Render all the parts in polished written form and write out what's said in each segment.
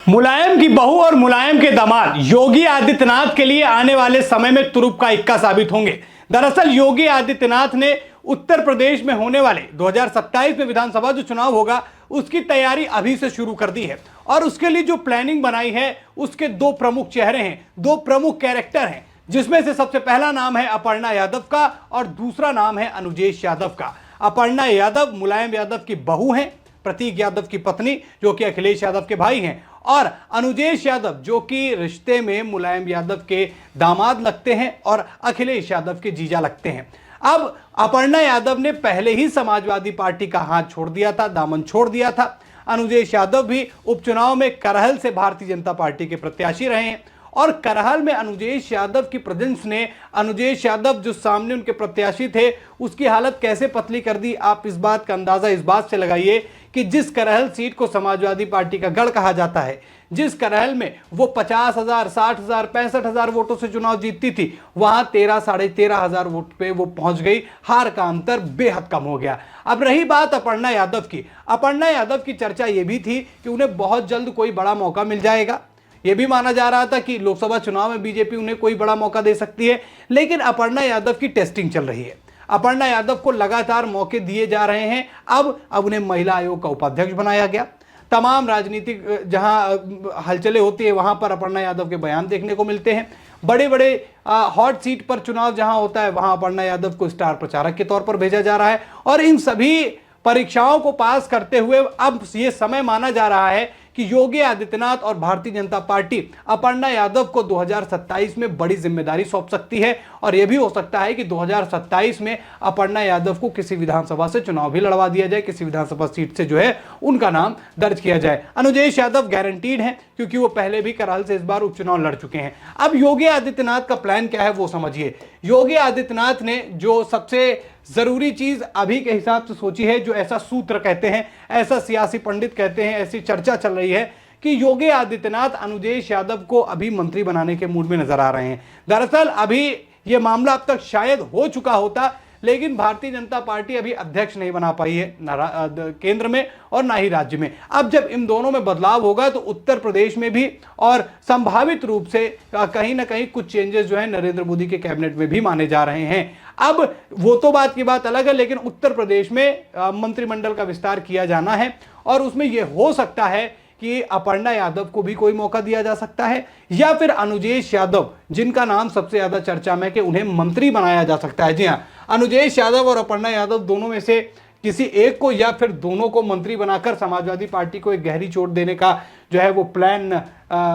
मुलायम की बहू और मुलायम के दामाद योगी आदित्यनाथ के लिए आने वाले समय में तुरुप का इक्का साबित होंगे। दरअसल योगी आदित्यनाथ ने उत्तर प्रदेश में होने वाले 2027 में विधानसभा जो चुनाव होगा उसकी तैयारी अभी से शुरू कर दी है और उसके लिए जो प्लानिंग बनाई है उसके दो प्रमुख चेहरे हैं, दो प्रमुख कैरेक्टर हैं, जिसमें से सबसे पहला नाम है अपर्णा यादव का और दूसरा नाम है अनुजेश यादव का। अपर्णा यादव मुलायम यादव की बहू हैं, प्रतीक यादव की पत्नी जो कि अखिलेश यादव के भाई हैं, और अनुजेश यादव जो कि रिश्ते में मुलायम यादव के दामाद लगते हैं और अखिलेश यादव के जीजा लगते हैं। अब अपर्णा यादव ने पहले ही समाजवादी पार्टी का हाथ छोड़ दिया था, दामन छोड़ दिया था। अनुजेश यादव भी उपचुनाव में करहल से भारतीय जनता पार्टी के प्रत्याशी रहे हैं और करहल में अनुजेश यादव की प्रेजेंस ने अनुजेश यादव जो सामने उनके प्रत्याशी थे उसकी हालत कैसे पतली कर दी। आप इस बात का अंदाजा इस बात से लगाइए कि जिस करहल सीट को समाजवादी पार्टी का गढ़ कहा जाता है, जिस करहल में वो 50,000, 60,000, 65,000 वोटों से चुनाव जीतती थी, वहां 13, 13,500 वोट पे वो पहुंच गई। हार का अंतर बेहद कम हो गया। अब रही बात अपर्णा यादव की, अपर्णा यादव की चर्चा ये भी थी कि उन्हें बहुत जल्द कोई बड़ा मौका मिल जाएगा। यह भी माना जा रहा था कि लोकसभा चुनाव में बीजेपी उन्हें कोई बड़ा मौका दे सकती है, लेकिन अपर्णा यादव की टेस्टिंग चल रही है। अपर्णा यादव को लगातार मौके दिए जा रहे हैं। अब उन्हें महिला आयोग का उपाध्यक्ष बनाया गया। तमाम राजनीतिक जहां हलचलें होती है वहां पर अपर्णा यादव के बयान देखने को मिलते हैं। बड़े बड़े हॉट सीट पर चुनाव जहां होता है वहां अपर्णा यादव को स्टार प्रचारक के तौर पर भेजा जा रहा है और इन सभी परीक्षाओं को पास करते हुए अब ये समय माना जा रहा है कि योगी आदित्यनाथ और भारतीय जनता पार्टी अपर्णा यादव को 2027 में बड़ी जिम्मेदारी सौंप सकती है और यह भी हो सकता है कि 2027 में अपर्णा यादव को किसी विधानसभा से चुनाव भी लड़वा दिया जाए, किसी विधानसभा सीट से जो है उनका नाम दर्ज किया जाए। अनुजेश यादव गारंटीड हैं क्योंकि वो पहले भी करहल से इस बार उपचुनाव लड़ चुके हैं। अब योगी आदित्यनाथ का प्लान क्या है वो समझिए। योगी आदित्यनाथ ने जो सबसे जरूरी चीज अभी के हिसाब से सोची है, जो ऐसा सूत्र कहते हैं, ऐसा सियासी पंडित कहते हैं, ऐसी चर्चा चल रही है कि योगी आदित्यनाथ अनुजेश यादव को अभी मंत्री बनाने के मूड में नजर आ रहे हैं। दरअसल अभी यह मामला अब तक शायद हो चुका होता, लेकिन भारतीय जनता पार्टी अभी अध्यक्ष नहीं बना पाई है, ना केंद्र में और ना ही राज्य में। अब जब इन दोनों में बदलाव होगा तो उत्तर प्रदेश में भी और संभावित रूप से कहीं ना कहीं कुछ चेंजेस जो है नरेंद्र मोदी के कैबिनेट में भी माने जा रहे हैं। अब वो तो बात की बात अलग है, लेकिन उत्तर प्रदेश में मंत्रिमंडल का विस्तार किया जाना है और उसमें यह हो सकता है कि अपर्णा यादव को भी कोई मौका दिया जा सकता है या फिर अनुजेश यादव, जिनका नाम सबसे ज्यादा चर्चा में कि उन्हें मंत्री बनाया जा सकता है। जी हाँ, अनुजेश यादव और अपर्णा यादव दोनों में से किसी एक को या फिर दोनों को मंत्री बनाकर समाजवादी पार्टी को एक गहरी चोट देने का जो है वो प्लान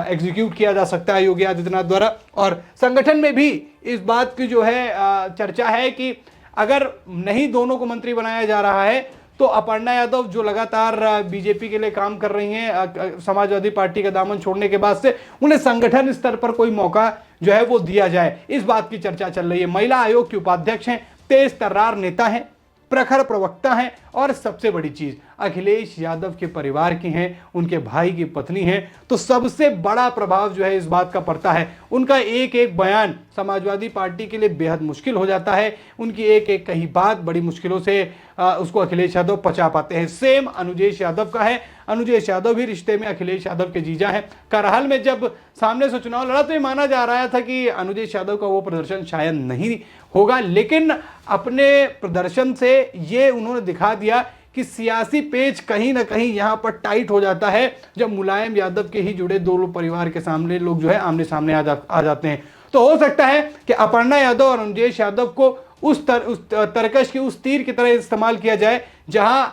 एग्जीक्यूट किया जा सकता है योगी आदित्यनाथ द्वारा। और संगठन में भी इस बात की जो है चर्चा है कि अगर नहीं दोनों को मंत्री बनाया जा रहा है तो अपर्णा यादव जो लगातार बीजेपी के लिए काम कर रही हैं समाजवादी पार्टी का दामन छोड़ने के बाद से, उन्हें संगठन स्तर पर कोई मौका जो है वो दिया जाए, इस बात की चर्चा चल रही है। महिला आयोग के उपाध्यक्ष हैं, तेज तर्रार नेता हैं, प्रखर प्रवक्ता हैं और सबसे बड़ी चीज अखिलेश यादव के परिवार की हैं, उनके भाई की पत्नी हैं, तो सबसे बड़ा प्रभाव जो है इस बात का पड़ता है। उनका एक एक बयान समाजवादी पार्टी के लिए बेहद मुश्किल हो जाता है। उनकी एक एक कही बात बड़ी मुश्किलों से उसको अखिलेश यादव पचा पाते हैं। सेम अनुजेश यादव का है। अनुजेश यादव भी रिश्ते में अखिलेश यादव के जीजा हैं। करहल में जब सामने से चुनाव लड़ा तो ये माना जा रहा था कि अनुजेश यादव का वो प्रदर्शन शायद नहीं होगा, लेकिन अपने प्रदर्शन से ये उन्होंने दिखा दिया कि सियासी पेच कहीं ना कहीं यहाँ पर टाइट हो जाता है जब मुलायम यादव के ही जुड़े दो लोग परिवार के सामने लोग जो है आमने सामने आ जाते हैं। तो हो सकता है कि अपर्णा यादव और अनुजेश यादव को उस तरकश की उस तीर की तरह इस्तेमाल किया जाए जहां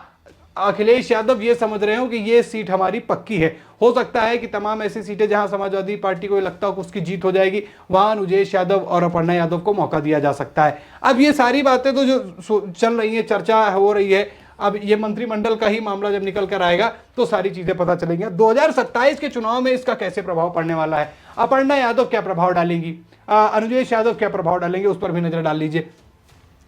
अखिलेश यादव ये समझ रहे हो कि ये सीट हमारी पक्की है। हो सकता है कि तमाम ऐसी सीटें जहां समाजवादी पार्टी को लगता हो कि उसकी जीत हो जाएगी, वहां अनुजेश यादव और अपर्णा यादव को मौका दिया जा सकता है। अब ये सारी बातें तो जो चल रही है, चर्चा हो रही है, अब ये मंत्रिमंडल का ही मामला जब निकल कर आएगा तो सारी चीजें पता चलेंगी। 2027 के चुनाव में इसका कैसे प्रभाव पड़ने वाला है, अपर्णा यादव क्या प्रभाव डालेंगी, अनुजेश यादव क्या प्रभाव डालेंगे, उस पर भी नजर डाल लीजिए।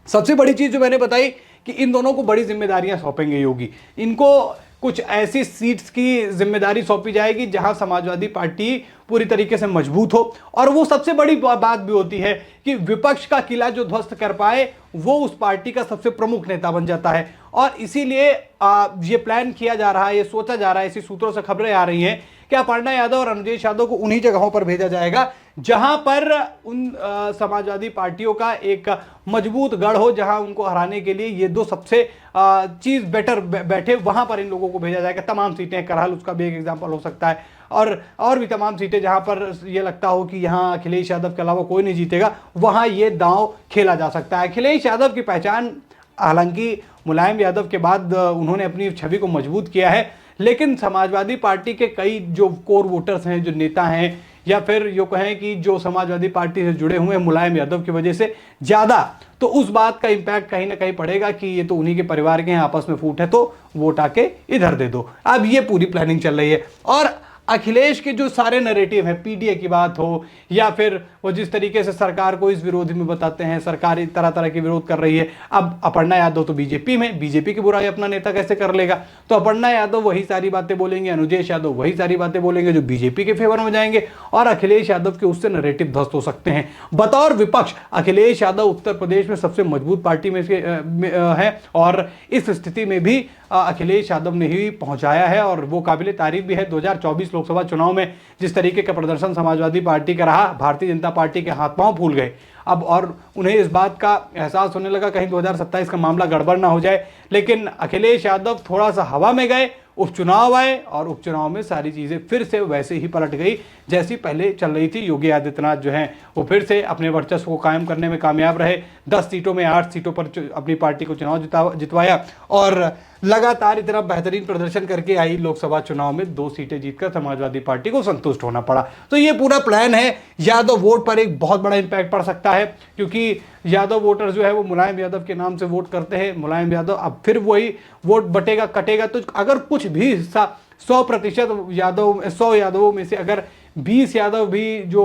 सबसे बड़ी चीज जो मैंने बताई कि इन दोनों को बड़ी जिम्मेदारियां सौंपेंगे योगी। इनको कुछ ऐसी सीट्स की जिम्मेदारी सौंपी जाएगी जहां समाजवादी पार्टी पूरी तरीके से मजबूत हो, और वो सबसे बड़ी बात भी होती है कि विपक्ष का किला जो ध्वस्त कर पाए वो उस पार्टी का सबसे प्रमुख नेता बन जाता है। और इसीलिए ये प्लान किया जा रहा है, ये सोचा जा रहा है, इसी सूत्रों से खबरें आ रही हैं कि अपर्णा यादव और अनुजेश यादव को उन्हीं जगहों पर भेजा जाएगा जहां पर उन समाजवादी पार्टियों का एक मजबूत गढ़ हो, जहां उनको हराने के लिए ये दो सबसे चीज बेटर बैठे, वहां पर इन लोगों को भेजा जाएगा। तमाम सीटें, करहल उसका भी एक एग्जाम्पल हो सकता है, और भी तमाम सीटें जहां पर ये लगता हो कि यहां अखिलेश यादव के अलावा कोई नहीं जीतेगा, वहां ये दांव खेला जा सकता है। अखिलेश यादव की पहचान, हालांकि मुलायम यादव के बाद उन्होंने अपनी छवि को मजबूत किया है, लेकिन समाजवादी पार्टी के कई जो कोर वोटर्स हैं, जो नेता हैं, या फिर यो कहें कि जो समाजवादी पार्टी से जुड़े हुए हैं मुलायम यादव की वजह से ज़्यादा, तो उस बात का इंपैक्ट कहीं ना कहीं पड़ेगा कि ये तो उन्हीं के परिवार के हैं, आपस में फूट है तो वोट आके इधर दे दो। अब ये पूरी प्लानिंग चल रही है। और अखिलेश के जो सारे नैरेटिव है, पीडीए की बात हो या फिर वो जिस तरीके से सरकार को इस विरोधी में बताते हैं, सरकार तरह तरह के विरोध कर रही है। अब अपर्णा यादव तो बीजेपी में, बीजेपी की बुराई अपना नेता कैसे कर लेगा, तो अपर्णा यादव वही सारी बातें बोलेंगे, अनुजेश यादव वही सारी बातें बोलेंगे जो बीजेपी के फेवर में जाएंगे, और अखिलेश यादव के उससे नैरेटिव ध्वस्त हो सकते हैं। बतौर विपक्ष अखिलेश यादव उत्तर प्रदेश में सबसे मजबूत पार्टी में से है, और इस स्थिति में भी अखिलेश यादव ने ही पहुंचाया है, और वो काबिल तारीफ भी है। 2024 लोकसभा चुनाव में जिस तरीके का प्रदर्शन समाजवादी पार्टी का रहा, भारतीय जनता पार्टी के हाथ पांव फूल गए अब, और उन्हें इस बात का एहसास होने लगा कहीं 2027 का मामला गड़बड़ ना हो जाए। लेकिन अखिलेश यादव थोड़ा सा हवा में गए, उपचुनाव आए, और उपचुनाव में सारी चीज़ें फिर से वैसे ही पलट गई जैसी पहले चल रही थी। योगी आदित्यनाथ जो हैं वो फिर से अपने वर्चस्व को कायम करने में कामयाब रहे। 10 सीटों में 8 सीटों पर अपनी पार्टी को चुनाव जितवाया, और लगातार इतना बेहतरीन प्रदर्शन करके आई लोकसभा चुनाव में 2 सीटें जीतकर समाजवादी पार्टी को संतुष्ट होना पड़ा। तो ये पूरा प्लान है। यादव वोट पर एक बहुत बड़ा इंपैक्ट पड़ सकता है, क्योंकि यादव वोटर जो है वो मुलायम यादव के नाम से वोट करते हैं। मुलायम यादव, अब फिर वही वोट बटेगा कटेगा, तो अगर कुछ भी हिस्सा 100% यादव, 100 यादवों में से अगर 20 यादव भी जो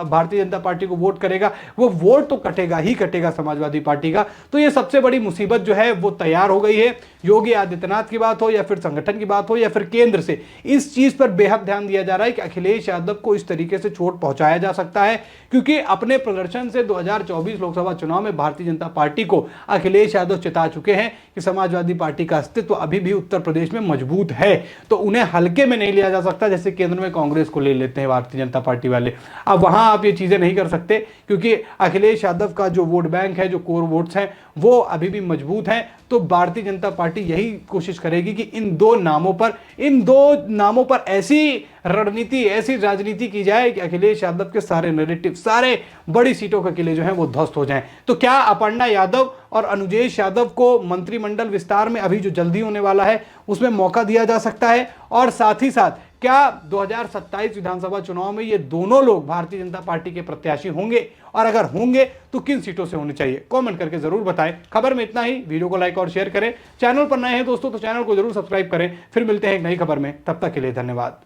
भारतीय जनता पार्टी को वोट करेगा, वो वोट तो कटेगा ही कटेगा समाजवादी पार्टी का। तो ये सबसे बड़ी मुसीबत जो है वो तैयार हो गई है। योगी आदित्यनाथ की बात हो या फिर संगठन की बात हो या फिर केंद्र से, इस चीज पर बेहद ध्यान दिया जा रहा है कि अखिलेश यादव को इस तरीके से चोट पहुंचाया जा सकता है, क्योंकि अपने प्रदर्शन से 2024 लोकसभा चुनाव में भारतीय जनता पार्टी को अखिलेश यादव चिता चुके हैं कि समाजवादी पार्टी का अस्तित्व अभी भी उत्तर प्रदेश में मजबूत है, तो उन्हें हल्के में नहीं लिया जा सकता जैसे केंद्र में कांग्रेस को ले लेते हैं भारतीय जनता पार्टी वाले। अब वहां आप ये चीजें नहीं कर सकते, क्योंकि अखिलेश यादव का जो वोट बैंक है, जो कोर वोट्स हैं, वो अभी भी मजबूत हैं। तो भारतीय जनता पार्टी यही कोशिश करेगी कि इन दो नामों पर ऐसी रणनीति, ऐसी राजनीति की जाए कि अखिलेश यादव के सारे नैरेटिव, सारे बड़ी सीटों के किले जो हैं वो ध्वस्त हो जाएं। तो क्या अपर्णा यादव और अनुजेश यादव को मंत्रिमंडल विस्तार में अभी जो जल्दी होने वाला है उसमें मौका दिया जा सकता है, और साथ ही साथ क्या 2027 विधानसभा चुनाव में ये दोनों लोग भारतीय जनता पार्टी के प्रत्याशी होंगे, और अगर होंगे तो किन सीटों से होने चाहिए? कमेंट करके जरूर बताएं। खबर में इतना ही। वीडियो को लाइक और शेयर करें। चैनल पर नए हैं दोस्तों तो चैनल को जरूर सब्सक्राइब करें। फिर मिलते हैं एक नई खबर में, तब तक के लिए धन्यवाद।